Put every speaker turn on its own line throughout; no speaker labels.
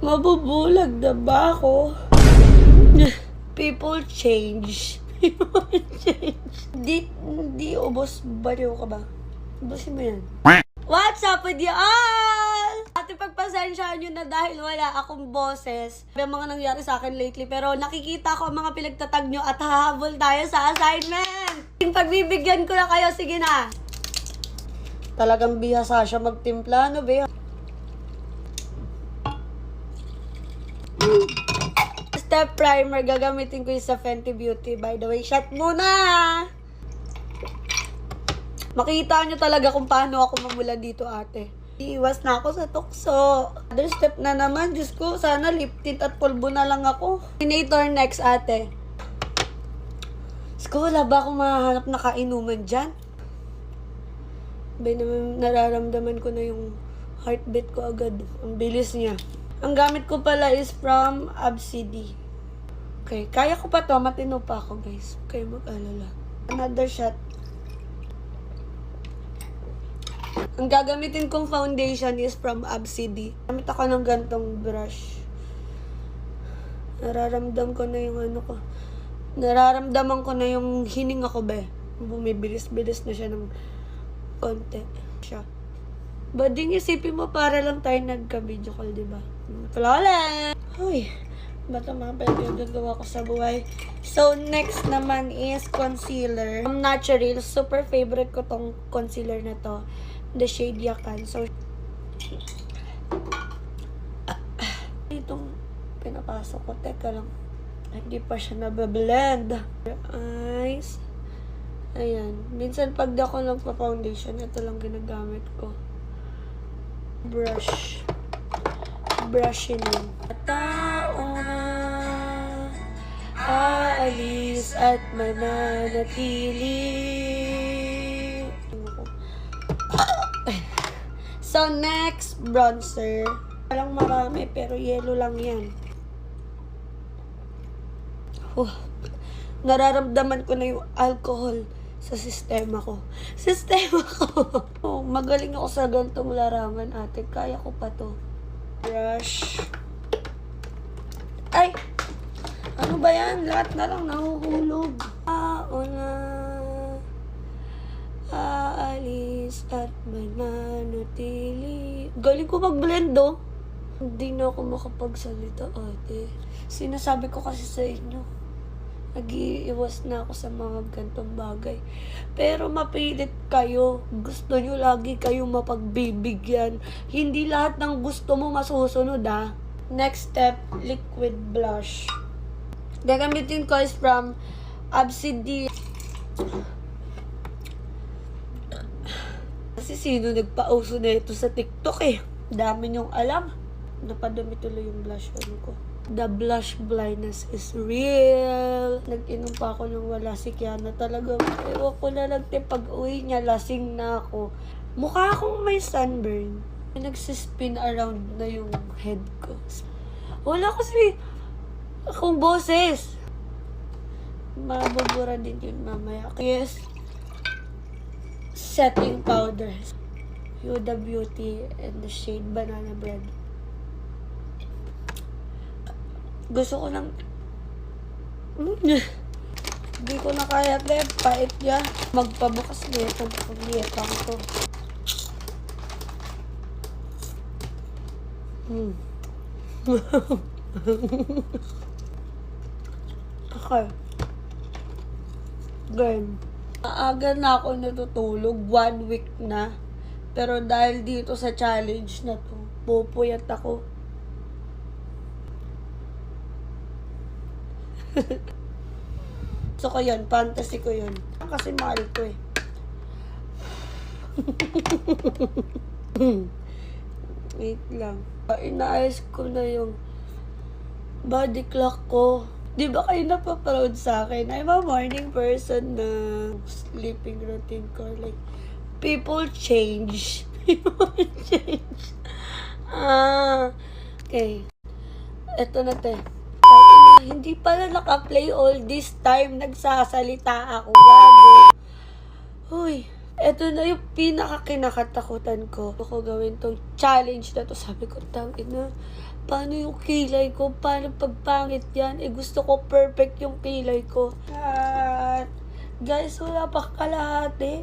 Mabubulag na ba ako? People change. People change. Di ubos baliw ka ba? Ubusin mo yan. What's up with you all? Ate, pagpasensyahan nyo na dahil wala akong boses. May mga nangyari sa akin lately, pero nakikita ko ang mga pinagtatag nyo at hahabol tayo sa assignment. Pagbibigyan ko na kayo, sige na. Talagang bihasa siya magtimpla, no be? Step primer, gagamitin ko yung sa Fenty Beauty. By the way, shot muna! Makita nyo talaga kung paano ako mamula dito, ate. Iwas na ako sa tukso. Other step na naman, Diyos ko, sana lip tint at pulbo na lang ako. Illuminator next, ate. Diyos ko, wala ba akong mahanap na kainuman dyan? Bay naman, nararamdaman ko na yung heartbeat ko agad. Ang bilis niya. Ang gamit ko pala is from Absidy. Okay, kaya ko pa to. Matino pa ako, guys. Okay, mag-alala. Another shot. Ang gagamitin kong foundation is from Absidy. Gamit ako ng gantong brush. Nararamdaman ko na yung hininga ko, be. Bumibilis-bilis na siya ng konti. Siya. Bading isipin mo para lang tayo nagka-video call, diba? Flawless! Uy, ba't ang mga pinagagawa ko sa buhay? So, next naman is concealer. Natural. Super favorite ko tong concealer na to. The shade Yakan. So, itong pinapasok ko. Teka lang. Hindi pa siya nabablend. Eyes. Ayan. Minsan pag ako nagpa-foundation, ito lang ginagamit ko. Brush. Brushing in. Tao na aalis at mananatili. So, next, bronzer. Walang marami, pero yellow lang yan. Nararamdaman ko na yung alcohol sa sistema ko. Magaling ako sa gantong larangan, ate. Kaya ko pa to. Brush. Ay! Ano ba yan? Lahat na lang nahuhulog. Aalis at mananatili. Galing ko mag-blend, oh. Hindi na ako makapagsalita, ate. Sinasabi ko kasi sa inyo, nag-iiwas na ako sa mga gantong bagay. Pero mapilit kayo. Gusto nyo lagi kayo mapagbibigyan. Hindi lahat ng gusto mo masusunod, ah. Next step, liquid blush. Gagamitin ko is from Absidy. Kasi sino nagpauso na ito sa TikTok, eh. Dami nyong alam. Napadami tuloy yung blush on ko. The blush blindness is real. Nag-inom pa ako nung wala si Kiana. Talaga, ewan ko na lang, pag uwi niya, lasing na ako. Mukha akong may sunburn. Nagsispin around na yung head ko. Wala kasi akong boses. Mabubura din yun mamaya. Yes. Setting powder. Huda Beauty and the shade Banana Bread. Gusto ko ng hindi ko na kaya, babe. Pait niya. Magpabukas na itong pagliyetang ko. Okay. Game. Maaga na ako natutulog. 1 week na. Pero dahil dito sa challenge na to, pupuyat ako. So ko yun, fantasy ko yun. Kasi mahal ko, eh. Wait lang. Inaayos ko na yung body clock ko. Di ba kayo napaproud sa akin? I'm a morning person na sleeping routine ko. Like, people change. People change. Okay. Eto na, te. Hindi pala naka-play all this time. Nagsasalita ako. Gago. Huy. Eto na yung pinaka-kinakatakutan ko. Ako gawin tong challenge na to. Sabi ko, tangina. Paano yung kilay ko? Paano pagpangit yan? Gusto ko perfect yung kilay ko. At, guys, wala pa kalahati.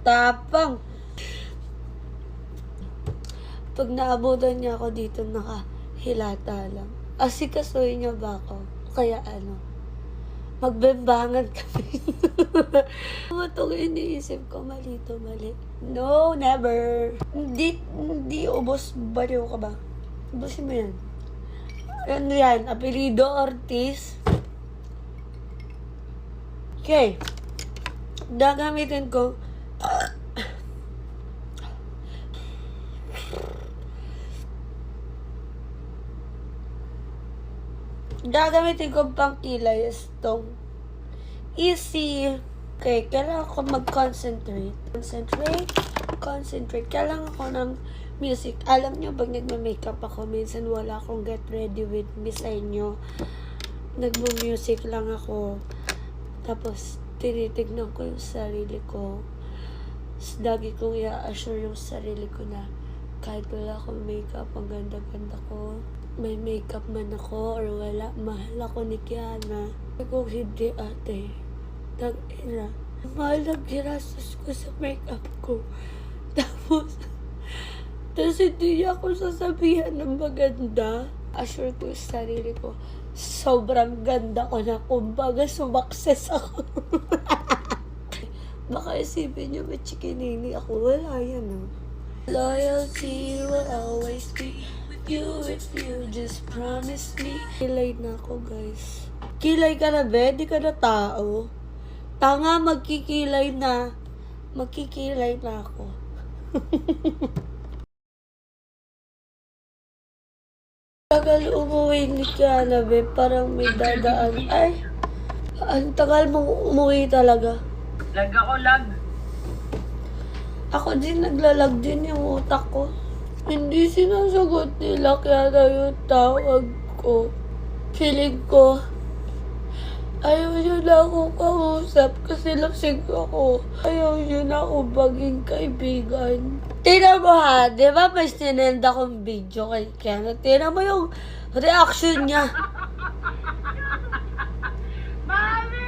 Tapang. Pag naabutan niya ako dito, nakahilata lang. Asikasuhin niya ba ako? Kaya magbembangan kami. Matong iniisip ko, mali to, mali. No, never. Hindi ubos baliw ka ba? Ubusin mo yan. Ano yan? Apelido Ortiz. Okay. Gagamitin ko. Gagamitin ko pang kilay is tong easy. Okay, kailangan ko mag-concentrate. Concentrate. Kailangan ko ng music. Alam nyo, pag nagma-makeup ako, minsan wala akong get ready with me sa inyo. Nagmo-music lang ako. Tapos, tinitignan ko yung sarili ko. Lagi kong i-assure yung sarili ko na kahit wala akong makeup, ang ganda-ganda ko. May makeup man ako or wala, mahal ako ni Kiana. Kung hindi, ate, tag-ina, mahal ang ginastos ko sa makeup ko. Tapos hindi niya ako sasabihan ng maganda. Assure ko yung sarili ko, sobrang ganda ko na, kumbaga sumakses ako. Baka isipin niyo may chikinini ako, wala yan. Loyalty will always be you if you just promise me. Kilay na ako, guys. Kilay ka na, be? Di ka na tao. Tanga, magkikilay na. Magkikilay na ako. Tagal umuwi ni Kiana, be. Parang may dadaan. Ay, ang tagal mong umuwi talaga.
Lag ako, lag.
Ako din, naglalag din yung utak ko. Hindi sinasagot nila kaya na yung tawag ko. Feeling ko, ayaw nyo na akong kausap kasi lasing ako. Ayaw nyo na akong maging kaibigan. Tingnan mo ha, di ba may sinend akong video kay Kiana? Tingnan mo yung reaction niya.
Mami!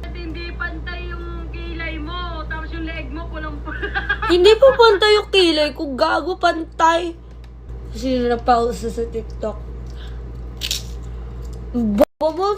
At hindi pantay yung kilay mo, tapos yung leeg mo pulang-pula.
Hindi po pantay yung kilay ko, gago pantay. Sino na pausa sa TikTok? Bobo,